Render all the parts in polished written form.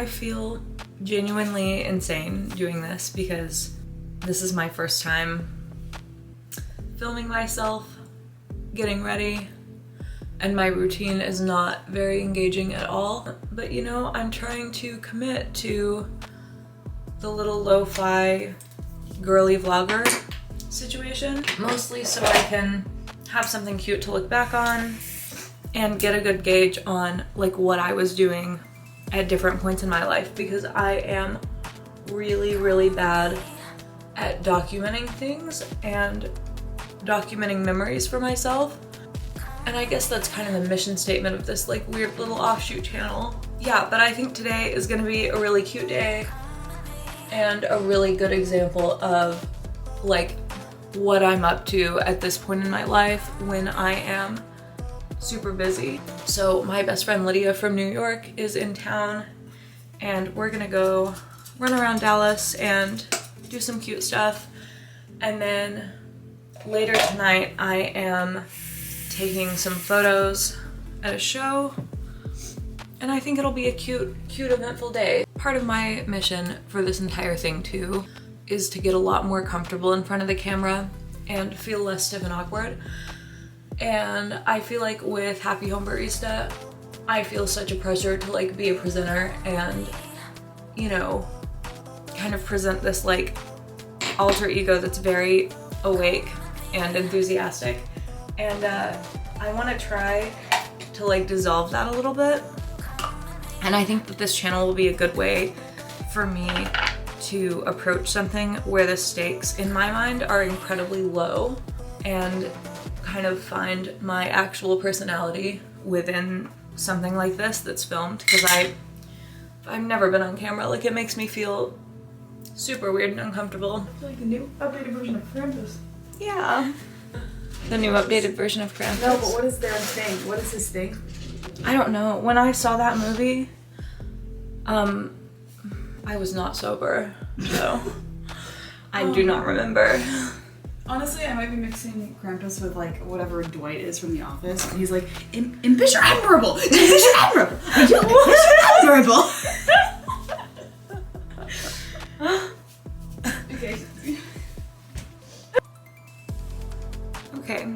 I feel genuinely insane doing this because this is my first time filming myself, getting ready, and my routine is not very engaging at all. But you know, I'm trying to commit to the little lo-fi girly vlogger situation, mostly so I can have something cute to look back on and get a good gauge on like what I was doing at different points in my life, because I am really bad at documenting things and documenting memories for myself. And I guess that's kind of the mission statement of this like weird little offshoot channel. Yeah, but I think today is gonna be a really cute day and a really good example of like what I'm up to at this point in my life when I am super busy. So my best friend Lydia from New York is in town and we're gonna go run around Dallas and do some cute stuff. And then later tonight I am taking some photos at a show, and I think it'll be a cute eventful day. Part of my mission for this entire thing too is to get a lot more comfortable in front of the camera and feel less stiff and awkward. And I feel like with Happy Home Barista, I feel such a pressure to like be a presenter and, you know, kind of present this like alter ego that's very awake and enthusiastic. And I want to try to like dissolve that a little bit. And I think that this channel will be a good way for me to approach something where the stakes in my mind are incredibly low and kind of find my actual personality within something like this that's filmed, because I've never been on camera. Like, it makes me feel super weird and uncomfortable. It's like the new updated version of Krampus. Yeah. The new updated version of Krampus. No, but what is their thing? What is his thing? I don't know. When I saw that movie, I was not sober, so I do not remember. Honestly, I might be mixing Krampus with like whatever Dwight is from The Office. And he's like, Impish or admirable? Impish or admirable? I do impish or admirable. Okay. Okay.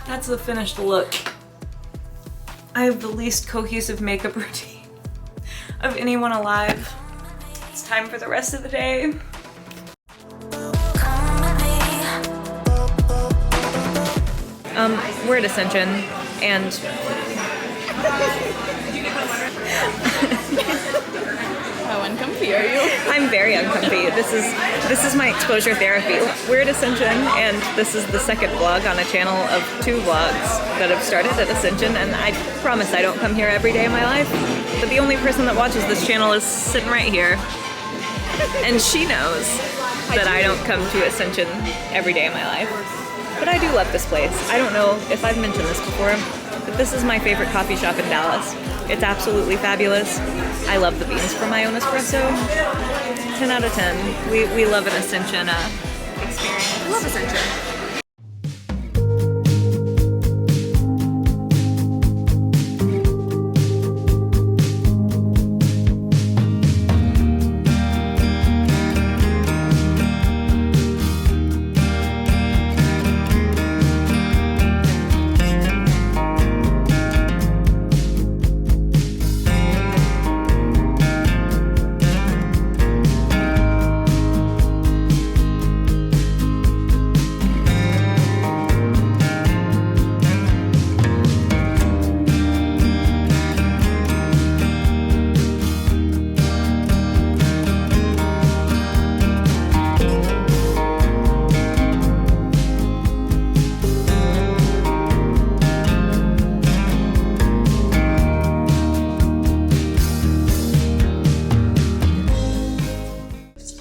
That's the finished look. I have the least cohesive makeup routine of anyone alive. It's time for the rest of the day. We're at Ascension, and How uncomfy are you? I'm very uncomfy. This is my exposure therapy. We're at Ascension, and this is the second vlog on a channel of 2 vlogs that have started at Ascension, and I promise I don't come here every day of my life, but the only person that watches this channel is sitting right here, and she knows that I don't come to Ascension every day of my life. But I do love this place. I don't know if I've mentioned this before, but this is my favorite coffee shop in Dallas. It's absolutely fabulous. I love the beans from my own espresso. 10 out of 10. We love an Ascension experience. I love Ascension.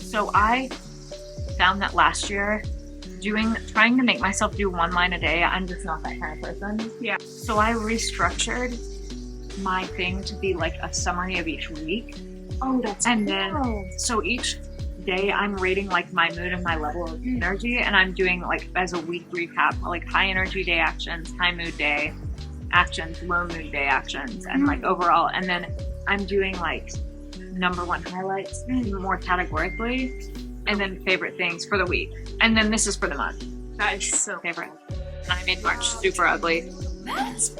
So I found that last year trying to make myself do 1 line a day, I'm just not that kind of person. Yeah. So I restructured my thing to be like a summary of each week. Oh, that's And cool. then, so each day I'm rating like my mood and my level of energy, and I'm doing like as a week recap, like high energy day actions, high mood day actions, low mood day actions, and like overall. And then I'm doing like #1 highlights more categorically, and then favorite things for the week, and then this is for the month. That is so favorite. And I made March super ugly.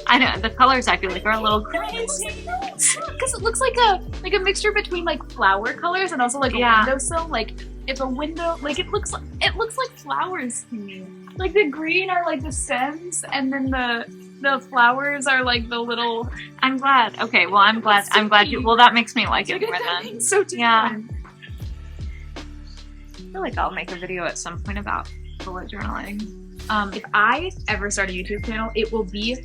I know the colors I feel like are a little crazy because it looks like a mixture between like flower colors and also like a windowsill. Like if a window, like it looks like flowers to me. Like the green are like the stems, and then the flowers are like the little. I'm glad. Okay, well I'm glad. I'm glad you. Well, that makes me like it more then. So different. Yeah. I feel like I'll make a video at some point about bullet journaling. If I ever start a YouTube channel, it will be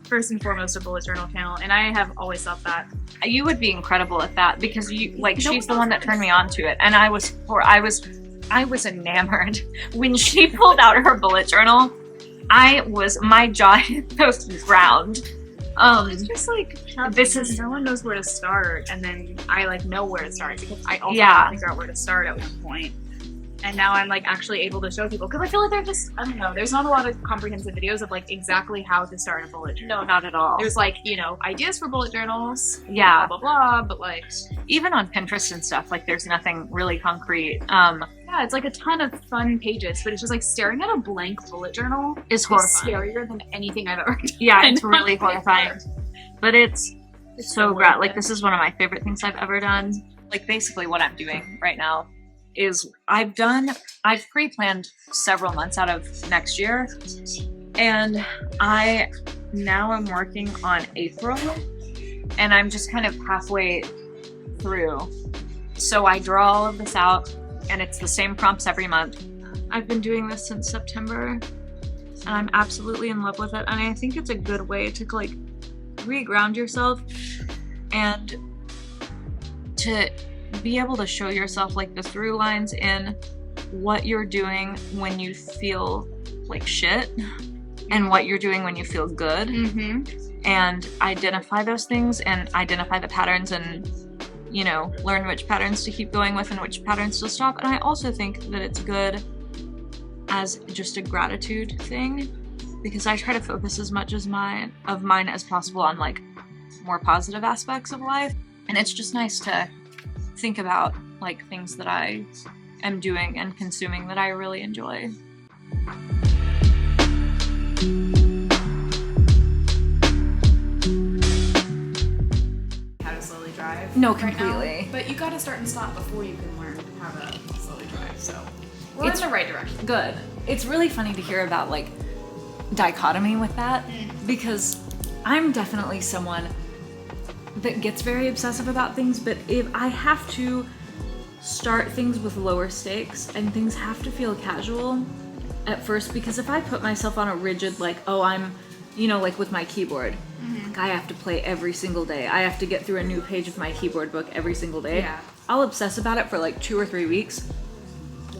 first and foremost a bullet journal channel, and I have always thought that. You would be incredible at that because you like she's the one that turned me on to it, and I was enamored when she pulled out her bullet journal. My jaw hit the ground. It's just like no one knows where to start, and then I like know where to start because I also have to figure out where to start at one point. And now I'm like actually able to show people because I feel like they're just, I don't know, there's not a lot of comprehensive videos of like exactly how to start a bullet journal. No, not at all. There's like, you know, ideas for bullet journals, yeah, blah, blah, blah, but like. Even on Pinterest and stuff, like there's nothing really concrete. Yeah, it's like a ton of fun pages, but it's just like staring at a blank bullet journal is horrifying. Scarier than anything I've ever done. Yeah, it's really horrifying. But it's so great. Like this is one of my favorite things I've ever done. Like basically what I'm doing right now is I've pre-planned several months out of next year, and I now am working on April, and I'm just kind of halfway through. So I draw all of this out, and it's the same prompts every month. I've been doing this since September, and I'm absolutely in love with it, and I think it's a good way to like re-ground yourself and to be able to show yourself like the through lines in what you're doing when you feel like shit and what you're doing when you feel good, and identify those things and identify the patterns and, you know, learn which patterns to keep going with and which patterns to stop. And I also think that it's good as just a gratitude thing because I try to focus as much as mine as possible on like more positive aspects of life, and it's just nice to think about like things that I am doing and consuming that I really enjoy. How to slowly drive. No, right completely. now. But you gotta start and stop before you can learn how to slowly drive, so we're in the right direction. Good. It's really funny to hear about like dichotomy with that because I'm definitely someone that gets very obsessive about things, but if I have to start things with lower stakes and things have to feel casual at first, because if I put myself on a rigid like, oh, I'm, you know, like with my keyboard, like I have to play every single day, I have to get through a new page of my keyboard book every single day, I'll obsess about it for like 2 or 3 weeks,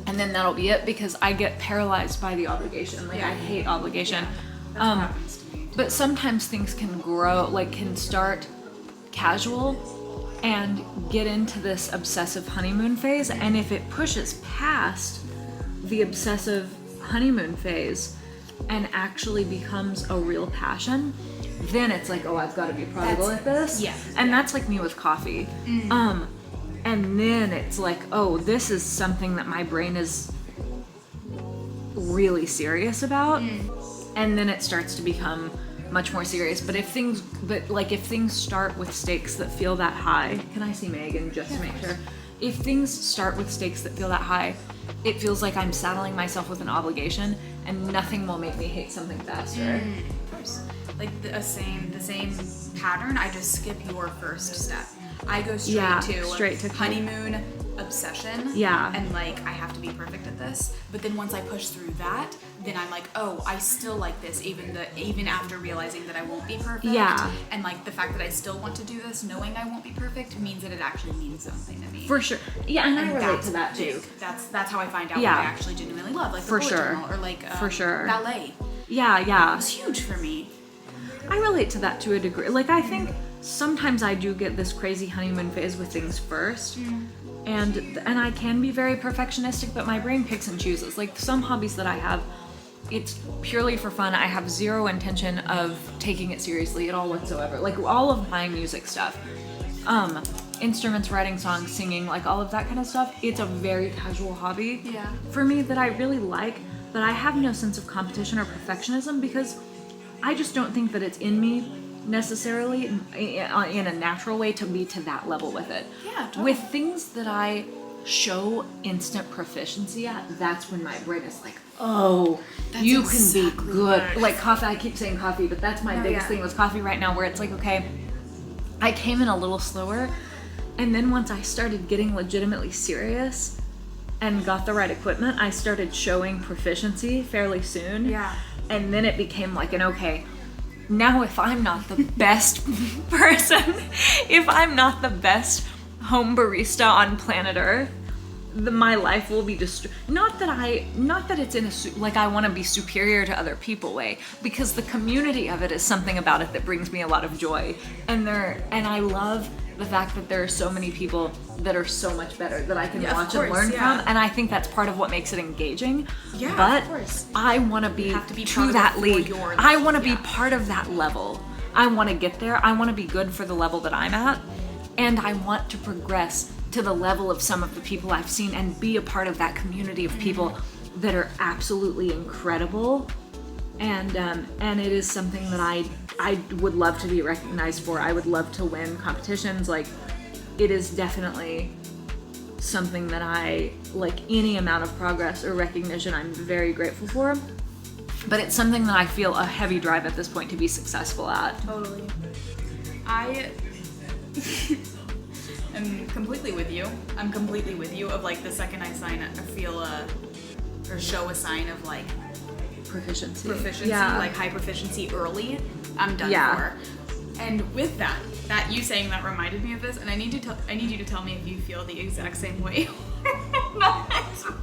and then that'll be it because I get paralyzed by the obligation. Like I hate obligation. That's what happens to me. But sometimes things can grow, like can start casual and get into this obsessive honeymoon phase, and if it pushes past the obsessive honeymoon phase and actually becomes a real passion, then it's like, oh, I've got to be prodigal at this. And that's like me with coffee. And then it's like, oh, this is something that my brain is really serious about, and then it starts to become much more serious. But if things start with stakes that feel that high, can I see Megan just to make sure? If things start with stakes that feel that high, it feels like I'm saddling myself with an obligation, and nothing will make me hate something faster. Of course. Like the same pattern. I just skip your first step. I go straight to honeymoon obsession. And like I have to be perfect at this. But then once I push through that, then I'm like, oh, I still like this even after realizing that I won't be perfect. And like the fact that I still want to do this, knowing I won't be perfect, means that it actually means something to me. For sure. Yeah, and I relate to that too. That's how I find out what I actually genuinely love, like the bullet journal or like ballet. It was huge for me. I relate to that to a degree. Like I think sometimes I do get this crazy honeymoon phase with things first. And I can be very perfectionistic, but my brain picks and chooses. Like some hobbies that I have, it's purely for fun. I have zero intention of taking it seriously at all whatsoever. Like all of my music stuff, instruments, writing songs, singing, like all of that kind of stuff. It's a very casual hobby for me that I really like, but I have no sense of competition or perfectionism because I just don't think that it's in me necessarily in a natural way to be to that level with it. Yeah, totally. With things that I show instant proficiency at, that's when my brain is like, oh, that's you exactly can be good. right. Like coffee, I keep saying coffee, but that's my biggest thing with coffee right now, where it's like, okay, I came in a little slower, and then once I started getting legitimately serious and got the right equipment, I started showing proficiency fairly soon. Yeah. And then it became like an okay, now if I'm not the best person, if I'm not the best home barista on planet Earth, my life will be destroyed. Not that it's in a like I want to be superior to other people way, because the community of it is something about it that brings me a lot of joy, and I love the fact that there are so many people that are so much better that I can watch and learn from, and I think that's part of what makes it engaging. Yeah, but of course. I want to be to that league. I want to be part of that level. I want to get there. I want to be good for the level that I'm at, and I want to progress to the level of some of the people I've seen and be a part of that community of people that are absolutely incredible. And it is something that I would love to be recognized for. I would love to win competitions. Like, it is definitely something that I, like any amount of progress or recognition, I'm very grateful for. But it's something that I feel a heavy drive at this point to be successful at. Totally. I am completely with you. I'm completely with you of like the second I feel or show a sign of like Proficiency, like high proficiency early, I'm done for. And with that you saying that reminded me of this, and I need you to tell me if you feel the exact same way. So,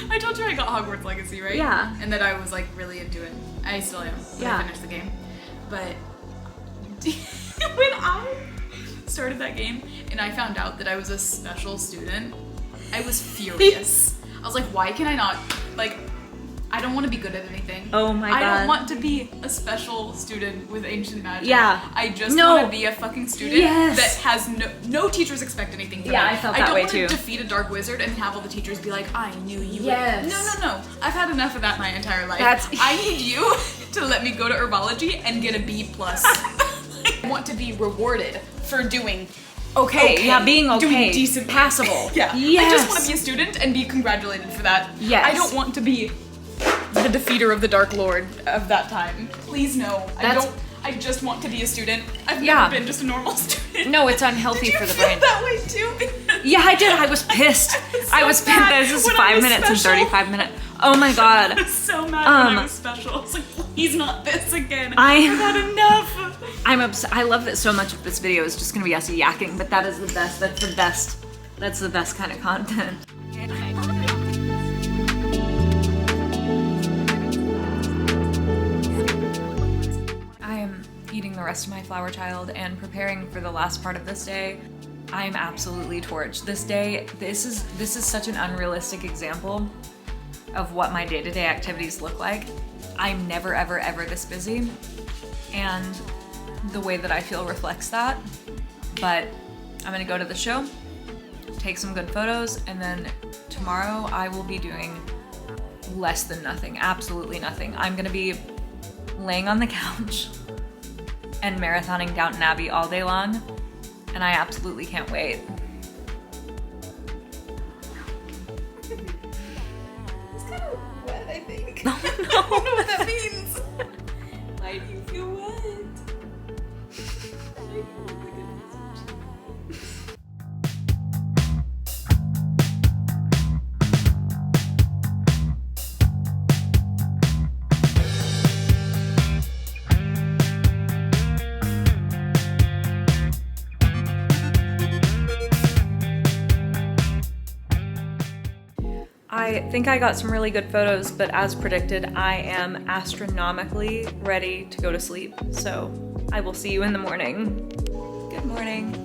I told you I got Hogwarts Legacy, right? Yeah. And that I was like really into it. I still am. I finished the game. But when I started that game and I found out that I was a special student, I was furious. I was like, why can I not, like, I don't want to be good at anything. Oh my god. I don't want to be a special student with ancient magic. Yeah. I just want to be a fucking student that has no teachers expect anything from me. I felt that way too. I don't want to defeat a dark wizard and have all the teachers be like, I knew you Yes. would. No. I've had enough of that my entire life. I need you to let me go to herbology and get a B+. I want to be rewarded for doing being okay, doing decent, passable. I just want to be a student and be congratulated for that. Yes. I don't want to be the defeater of the Dark Lord of that time. Please no. I just want to be a student. I've never been just a normal student. No, it's unhealthy for the brain. Did you feel that way too? Yeah, I did. I was pissed. I was pissed. This is 5 minutes and 35 minutes. Oh my god. I was so mad when I was special. I was like, please not this again. I've had enough. I'm upset. I love that so much of this video is just gonna be us yakking, but that is the best. That's the best. That's the best kind of content. I am eating the rest of my flower child and preparing for the last part of this day. I am absolutely torched. This day, this is such an unrealistic example of what my day-to-day activities look like. I'm never, ever, ever this busy, and the way that I feel reflects that. But I'm gonna go to the show, take some good photos, and then tomorrow I will be doing less than nothing, absolutely nothing. I'm gonna be laying on the couch and marathoning Downton Abbey all day long, and I absolutely can't wait. It's kind of wet, I think. Oh, no. I don't know what that means. Why do you feel wet? I think I got some really good photos, but as predicted, I am astronomically ready to go to sleep. So I will see you in the morning. Good morning.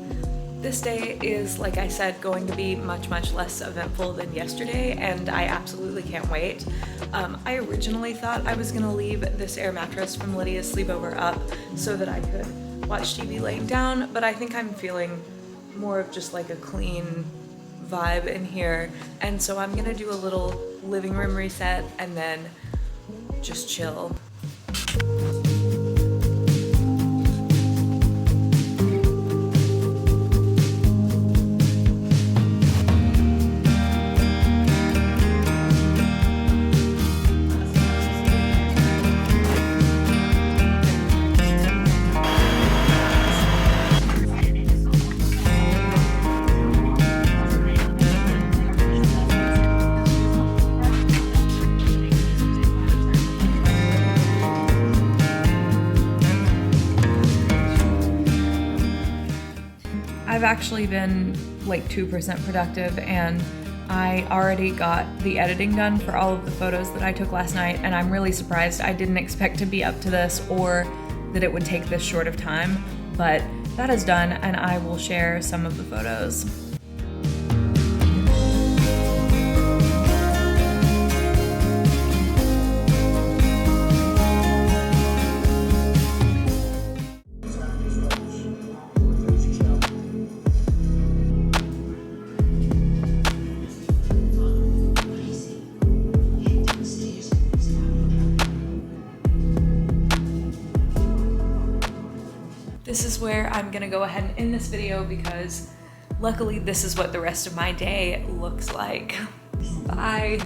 This day is, like I said, going to be much, much less eventful than yesterday, and I absolutely can't wait. I originally thought I was gonna leave this air mattress from Lydia's sleepover up so that I could watch TV laying down, but I think I'm feeling more of just like a clean vibe in here. And so I'm gonna do a little living room reset and then just chill. I've actually been like 2% productive, and I already got the editing done for all of the photos that I took last night, and I'm really surprised. I didn't expect to be up to this or that it would take this short of time, but that is done, and I will share some of the photos. This is where I'm gonna go ahead and end this video because luckily this is what the rest of my day looks like. Bye.